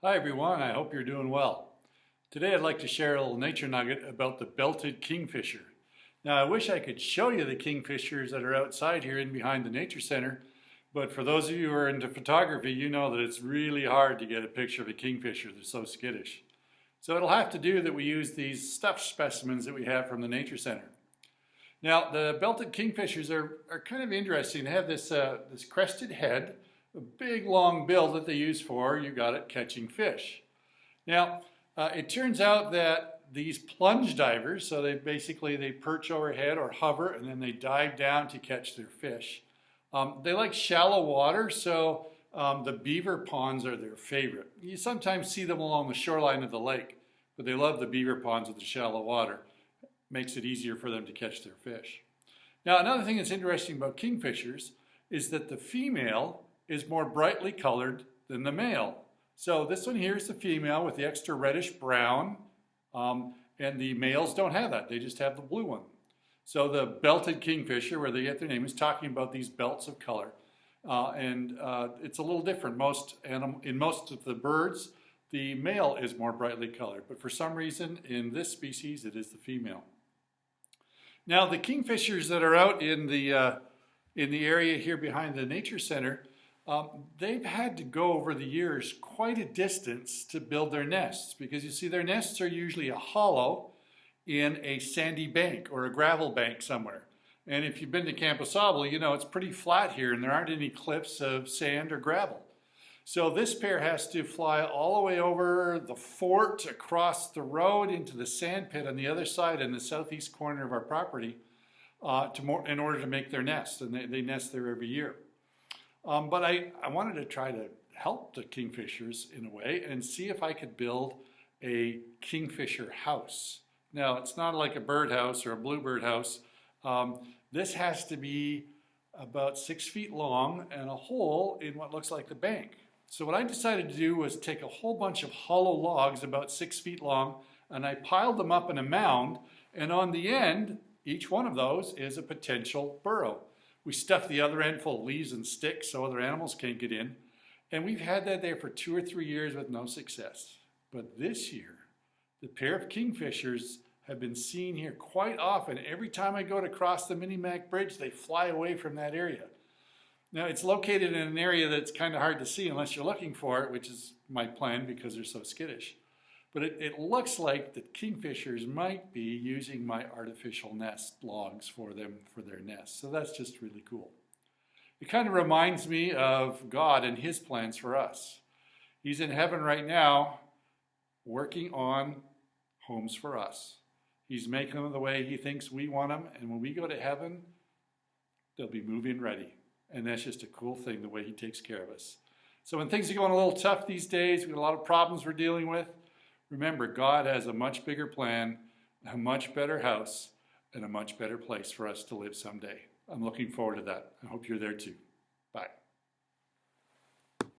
Hi everyone, I hope you're doing well. Today I'd like to share a little nature nugget about the belted kingfisher. Now I wish I could show you the kingfishers that are outside here in behind the nature center, but for those of you who are into photography, you know that it's really hard to get a picture of a kingfisher. They're so skittish. So it'll have to do that we use these stuffed specimens that we have from the nature center. Now the belted kingfishers are kind of interesting. They have this crested head, a big long bill that they use for, you got it, catching fish. Now, it turns out that these plunge divers, so they perch overhead or hover and then they dive down to catch their fish. They like shallow water, so the beaver ponds are their favorite. You sometimes see them along the shoreline of the lake, but they love the beaver ponds with the shallow water. Makes it easier for them to catch their fish. Now, another thing that's interesting about kingfishers is that the female is more brightly colored than the male. So this one here is the female with the extra reddish brown, and the males don't have that. They just have the blue one. So the belted kingfisher, where they get their name, is talking about these belts of color. It's a little different. In most of the birds, the male is more brightly colored, but for some reason in this species it is the female. Now the kingfishers that are out in the area here behind the nature center, they've had to go over the years quite a distance to build their nests, because you see their nests are usually a hollow in a sandy bank or a gravel bank somewhere. And if you've been to Camp Sable, you know it's pretty flat here and there aren't any cliffs of sand or gravel. So this pair has to fly all the way over the fort, across the road into the sand pit on the other side in the southeast corner of our property in order to make their nest, and they nest there every year. But I wanted to try to help the kingfishers in a way and see if I could build a kingfisher house. Now, it's not like a birdhouse or a bluebird house. This has to be about 6 feet long and a hole in what looks like the bank. So what I decided to do was take a whole bunch of hollow logs about 6 feet long, and I piled them up in a mound, and on the end, each one of those is a potential burrow. We stuff the other end full of leaves and sticks so other animals can't get in. And we've had that there for 2 or 3 years with no success. But this year, the pair of kingfishers have been seen here quite often. Every time I go to cross the Mini-Mac Bridge, they fly away from that area. Now, it's located in an area that's kind of hard to see unless you're looking for it, which is my plan because they're so skittish. But it looks like the kingfishers might be using my artificial nest logs for them for their nests. So that's just really cool. It kind of reminds me of God and his plans for us. He's in heaven right now working on homes for us. He's making them the way he thinks we want them. And when we go to heaven, they'll be move-in ready. And that's just a cool thing, the way he takes care of us. So when things are going a little tough these days, we've got a lot of problems we're dealing with, remember, God has a much bigger plan, a much better house, and a much better place for us to live someday. I'm looking forward to that. I hope you're there too. Bye.